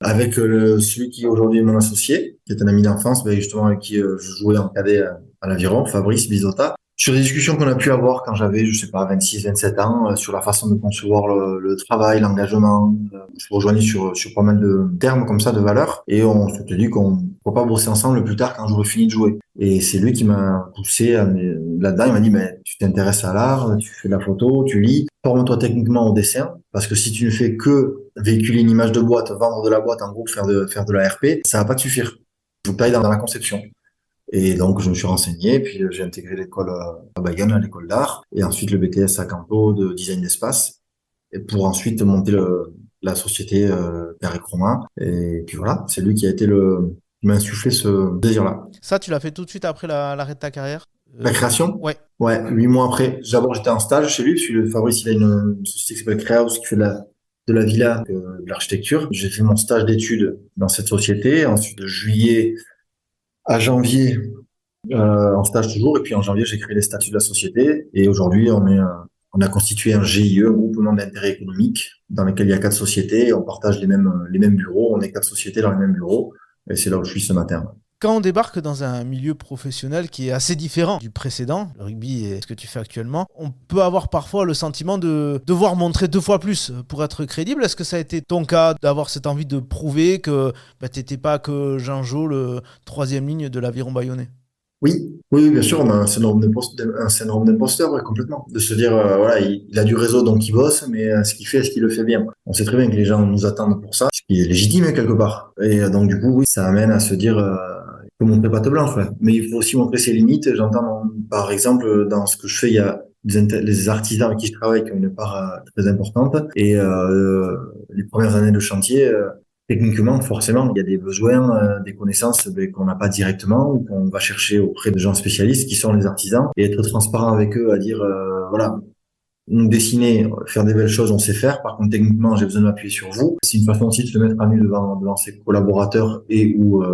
Avec celui qui aujourd'hui est mon associé, qui est un ami d'enfance, ben, justement avec qui je jouais en cadet à l'Aviron, Fabrice Bisota, sur des discussions qu'on a pu avoir quand j'avais, je sais pas, 26, 27 ans, sur la façon de concevoir le travail, l'engagement. Je me rejoignais sur pas mal de termes comme ça, de valeurs, et on s'était dit qu'on ne pourrait pas bosser ensemble plus tard quand j'aurais fini de jouer. Et c'est lui qui m'a poussé là-dedans. Il m'a dit, mais tu t'intéresses à l'art, tu fais de la photo, tu lis, forme-toi techniquement au dessin, parce que si tu ne fais que véhiculer une image de boîte, vendre de la boîte, en gros, faire de la RP, ça va pas te suffire. Il faut que tu ailles dans la conception. Et donc, je me suis renseigné, puis j'ai intégré l'école à Bayonne, à l'école d'art, et ensuite le BTS à Campo de design d'espace, et pour ensuite monter la société Carré Chroma. Et puis voilà, c'est lui qui a été qui m'a insufflé ce désir-là.
Ça, tu l'as fait tout de suite après l'arrêt de ta carrière?
La création,
Ouais.
ouais, 8 mois après. D'abord, j'étais en stage chez lui, parce que Fabrice, il a une société qui s'appelle Créaos, qui fait de la villa, de l'architecture. J'ai fait mon stage d'études dans cette société. Ensuite, de juillet à janvier, en stage toujours. Et puis en janvier, j'ai créé les statuts de la société. Et aujourd'hui, on a constitué un GIE, un groupement d'intérêt économique, dans lequel il y a 4 sociétés. On partage les mêmes bureaux. On est 4 sociétés dans les mêmes bureaux. Et c'est là où je suis ce matin.
Quand on débarque dans un milieu professionnel qui est assez différent du précédent, le rugby et ce que tu fais actuellement, on peut avoir parfois le sentiment de devoir montrer 2 fois plus pour être crédible. Est-ce que ça a été ton cas d'avoir cette envie de prouver que tu n'étais pas que Jean-Jo, le troisième ligne de l'Aviron Bayonnais?
Oui, oui, oui, bien sûr, on a un syndrome d'imposteur, ouais, complètement. De se dire, voilà, il a du réseau, donc il bosse, mais ce qu'il fait, est-ce qu'il le fait bien? On sait très bien que les gens nous attendent pour ça, ce qui est légitime quelque part. Et donc, du coup, oui, ça amène à se dire, il faut montrer patte blanche, ouais. Mais il faut aussi montrer ses limites. Par exemple, dans ce que je fais, il y a les artisans avec qui je travaille qui ont une part très importante. Et les premières années de chantier, techniquement, forcément, il y a des besoins, des connaissances qu'on n'a pas directement ou qu'on va chercher auprès de gens spécialistes qui sont les artisans et être transparent avec eux à dire, voilà, nous dessiner, faire des belles choses, on sait faire. Par contre, techniquement, j'ai besoin de m'appuyer sur vous. C'est une façon aussi de se mettre à nu devant ses collaborateurs et ou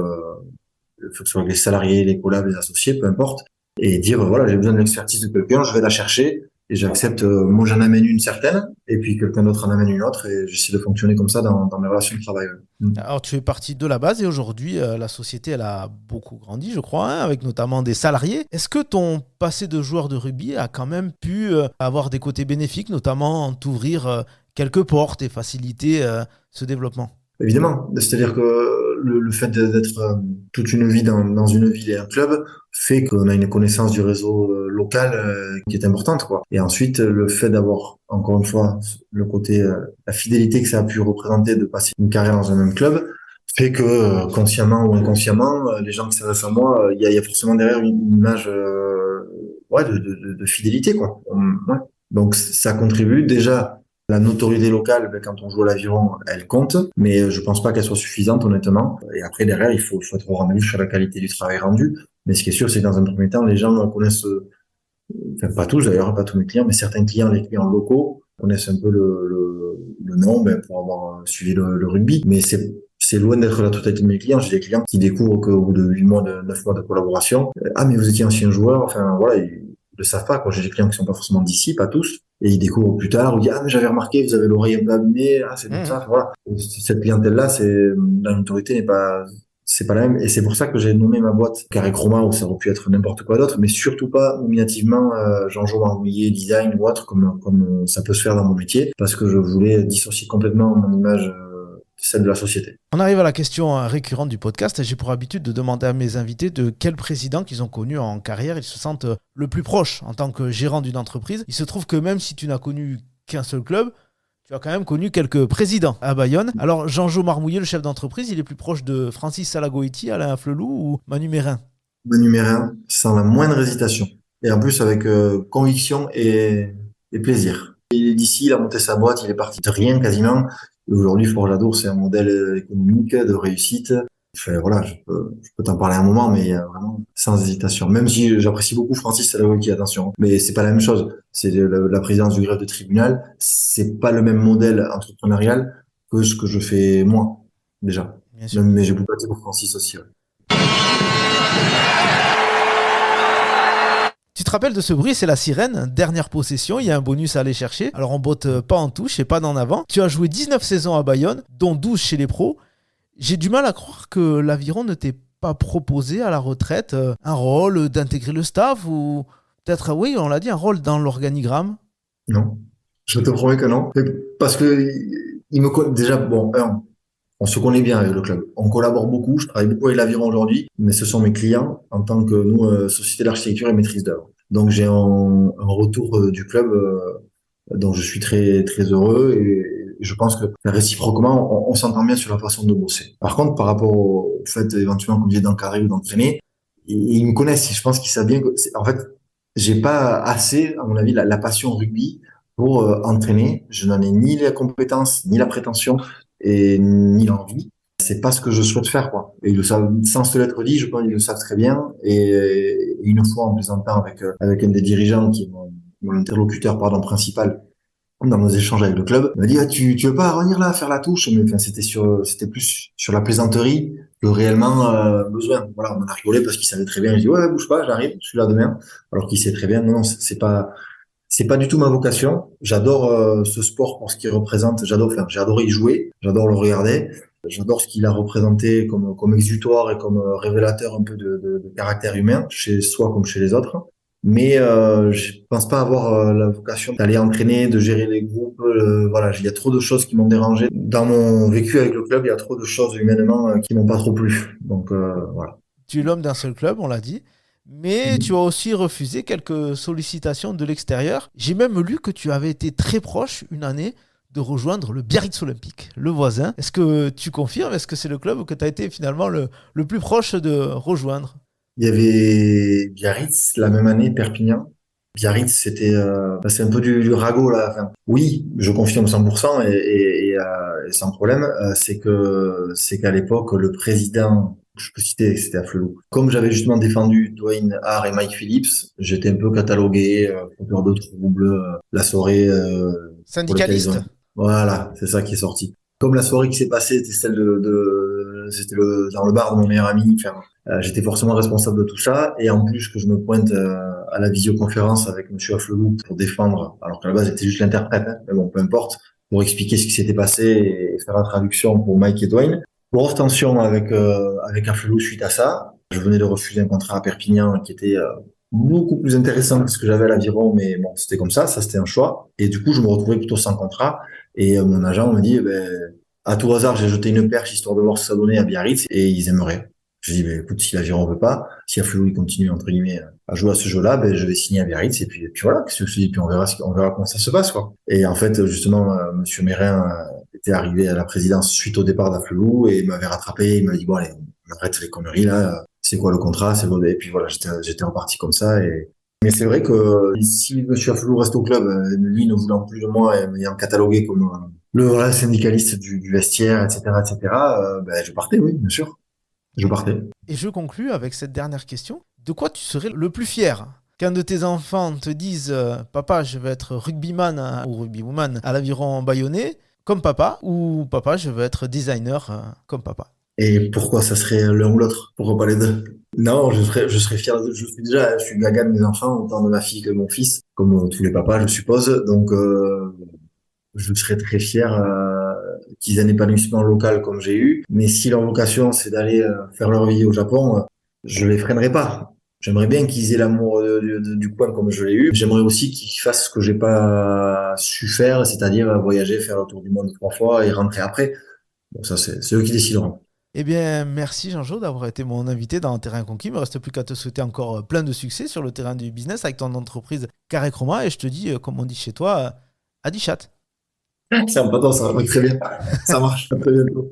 que ce soit les salariés, les collabs, les associés, peu importe, et dire, voilà, j'ai besoin de l'expertise de quelqu'un, je vais la chercher, et j'accepte, moi j'en amène une certaine, et puis quelqu'un d'autre en amène une autre, et j'essaie de fonctionner comme ça dans mes relations de travail. Ouais.
Alors tu es parti de la base et aujourd'hui la société elle a beaucoup grandi je crois, hein, avec notamment des salariés. Est-ce que ton passé de joueur de rugby a quand même pu avoir des côtés bénéfiques, notamment en t'ouvrir quelques portes et faciliter ce développement?
Évidemment, c'est-à-dire que le fait d'être toute une vie dans une ville et un club fait qu'on a une connaissance du réseau local qui est importante, quoi. Et ensuite, le fait d'avoir, encore une fois, le côté, la fidélité que ça a pu représenter de passer une carrière dans un même club, fait que consciemment ou inconsciemment, les gens qui s'adressent à moi, il y a forcément derrière une image ouais, de fidélité, quoi. Ouais. Donc ça contribue déjà. La notoriété locale, ben, quand on joue à l'aviron, elle compte, mais je pense pas qu'elle soit suffisante, honnêtement. Et après, derrière, il faut être au rendez-vous sur la qualité du travail rendu. Mais ce qui est sûr, c'est que dans un premier temps, les gens connaissent, enfin, pas tous d'ailleurs, pas tous mes clients, mais certains clients, les clients locaux, connaissent un peu le nom, ben, pour avoir suivi le rugby. Mais c'est loin d'être la totalité de mes clients. J'ai des clients qui découvrent qu'au bout de 8 mois, 9 mois de collaboration, ah, mais vous étiez ancien joueur, enfin, voilà, ils le savent pas, quoi. J'ai des clients qui sont pas forcément d'ici, pas tous. Et ils découvrent plus tard, ils disent, ah, mais j'avais remarqué, vous avez l'oreille un peu abîmée, ah, c'est comme ça,
Mhm.
enfin, voilà. Cette clientèle-là, la notoriété c'est pas la même. Et c'est pour ça que j'ai nommé ma boîte Carré Chroma, où ça aurait pu être n'importe quoi d'autre, mais surtout pas nominativement, Jean-Jo Marmouillet, design ou autre, comme ça peut se faire dans mon métier, parce que je voulais dissocier complètement mon image, celle de la société.
On arrive à la question récurrente du podcast. J'ai pour habitude de demander à mes invités de quel président qu'ils ont connu en carrière ils se sentent le plus proches en tant que gérant d'une entreprise. Il se trouve que même si tu n'as connu qu'un seul club, tu as quand même connu quelques présidents à Bayonne. Alors Jean-Jo Marmouillet, le chef d'entreprise, il est plus proche de Francis Salagoiti, Alain Flelou ou Manu Mérin?
Mon numéro un, sans la moindre hésitation. Et en plus, avec conviction et plaisir. Il est d'ici, il a monté sa boîte, il est parti de rien quasiment. Et aujourd'hui, Forge c'est un modèle économique de réussite. Enfin, voilà, je peux t'en parler un moment, mais vraiment sans hésitation. Même si j'apprécie beaucoup Francis Salawaki, attention, mais c'est pas la même chose. C'est la présidence du greffe de tribunal, c'est pas le même modèle entrepreneurial que ce que je fais moi, déjà.
Bien sûr.
Mais j'ai beaucoup été pour Francis aussi. Ouais.
Tu te rappelles de ce bruit, c'est la sirène, dernière possession, il y a un bonus à aller chercher. Alors on botte pas en touche et pas d'en avant. Tu as joué 19 saisons à Bayonne, dont 12 chez les pros. J'ai du mal à croire que l'Aviron ne t'ait pas proposé à la retraite un rôle d'intégrer le staff ou peut-être, oui, on l'a dit, un rôle dans l'organigramme.
Non, je te promets que non. Parce que déjà, bon, on se connaît bien avec le club. On collabore beaucoup. Je travaille beaucoup avec l'Aviron aujourd'hui, mais ce sont mes clients en tant que nous, Société d'architecture et maîtrise d'œuvre. Donc j'ai un retour du club dont je suis très très heureux et je pense que réciproquement, on s'entend bien sur la façon de bosser. Par contre, par rapport au fait éventuellement qu'on vient d'encadrer ou d'entraîner, ils me connaissent. Je pense qu'ils savent bien que, en fait, j'ai pas assez, à mon avis, la passion rugby pour entraîner. Je n'en ai ni la compétence, ni la prétention et ni l'envie. C'est pas ce que je souhaite faire, quoi. Et ils le savent, sans se l'être dit, je pense qu'ils le savent très bien. Et une fois, en plaisantant avec un des dirigeants qui est mon interlocuteur, pardon, principal dans nos échanges avec le club, il m'a dit, ah, tu veux pas revenir là, faire la touche? Mais enfin, c'était plus sur la plaisanterie que réellement, besoin. Voilà, on en a rigolé parce qu'il savait très bien. Je dis, ouais, bouge pas, j'arrive, je suis là demain. Alors qu'il sait très bien, non, c'est pas du tout ma vocation. J'adore ce sport pour ce qu'il représente. J'ai adoré y jouer. J'adore le regarder. J'adore ce qu'il a représenté comme exutoire et comme révélateur un peu de caractère humain, chez soi comme chez les autres. Mais je pense pas avoir la vocation d'aller entraîner, de gérer les groupes. Voilà, il y a trop de choses qui m'ont dérangé. Dans mon vécu avec le club, il y a trop de choses humainement qui m'ont pas trop plu. Donc voilà.
Tu es l'homme d'un seul club, on l'a dit. Mais tu as aussi refusé quelques sollicitations de l'extérieur. J'ai même lu que tu avais été très proche une année de rejoindre le Biarritz Olympique, le voisin. Est-ce que tu confirmes? Est-ce que c'est le club que tu as été finalement le plus proche de rejoindre?
Il y avait Biarritz la même année, Perpignan. Biarritz, c'est un peu du ragot là. Enfin, oui, je confirme 100% et sans problème. C'est qu'à l'époque, le président, je peux citer, c'était à Flelou. Comme j'avais justement défendu Dwayne Hare et Mike Phillips, j'étais un peu catalogué, fauteur de troubles, la soirée pour laquelle ils
Syndicaliste?
ont. Voilà, c'est ça qui est sorti. Comme la soirée qui s'est passée était celle c'était dans le bar de mon meilleur ami. Enfin, j'étais forcément responsable de tout ça. Et en plus que je me pointe à la visioconférence avec Monsieur Afflelou pour défendre, alors qu'à la base j'étais juste l'interprète, hein, mais bon, peu importe, pour expliquer ce qui s'était passé et faire la traduction pour Mike et Dwayne. Grosse tension avec Afflelou suite à ça. Je venais de refuser un contrat à Perpignan qui était beaucoup plus intéressant que ce que j'avais à l'Aviron, mais bon, c'était comme ça c'était un choix. Et du coup, je me retrouvais plutôt sans contrat. Et mon agent me dit, eh ben, à tout hasard, j'ai jeté une perche histoire de voir si ça donnait à Biarritz et ils aimeraient. Je dis, ben, écoute, si l'Aviron veut pas, si Afflelou il continue entre guillemets à jouer à ce jeu-là, ben, je vais signer à Biarritz et puis voilà, qu'est-ce que je te dis, puis on verra comment ça se passe, quoi. Et en fait, justement, Monsieur Mérin était arrivé à la présidence suite au départ d'Afflelou et il m'avait rattrapé, il m'a dit, bon, allez, on arrête les conneries là, c'est quoi le contrat, c'est bon, et puis voilà, j'étais reparti comme ça et mais c'est vrai que si Monsieur Afflelou reste au club, lui ne voulant plus de moi et m'ayant catalogué comme le voilà, syndicaliste du vestiaire, etc., ben, je partais, oui, bien sûr. Je partais.
Et je conclus avec cette dernière question. De quoi tu serais le plus fier qu'un de tes enfants te dise papa, je veux être rugbyman ou rugbywoman à l'Aviron bayonnais comme papa, ou papa, je veux être designer comme papa.
Et pourquoi ça serait l'un ou l'autre? Pourquoi pas les deux? Non, je serais fier je suis gaga de mes enfants, autant de ma fille que de mon fils, comme tous les papas, je suppose. Donc, je serais très fier qu'ils aient un épanouissement local comme j'ai eu. Mais si leur vocation, c'est d'aller faire leur vie au Japon, je les freinerai pas. J'aimerais bien qu'ils aient l'amour du coin comme je l'ai eu. J'aimerais aussi qu'ils fassent ce que j'ai pas su faire, c'est-à-dire voyager, faire le tour du monde 3 fois et rentrer après. Bon, ça, c'est eux qui décideront.
Eh bien, merci Jean-Jo d'avoir été mon invité dans Terrain Conquis. Il ne me reste plus qu'à te souhaiter encore plein de succès sur le terrain du business avec ton entreprise Carré Chroma. Et je te dis, comme on dit chez toi, à 10 chat.
C'est un poteau, ça va très bien. Ça marche. À très bientôt.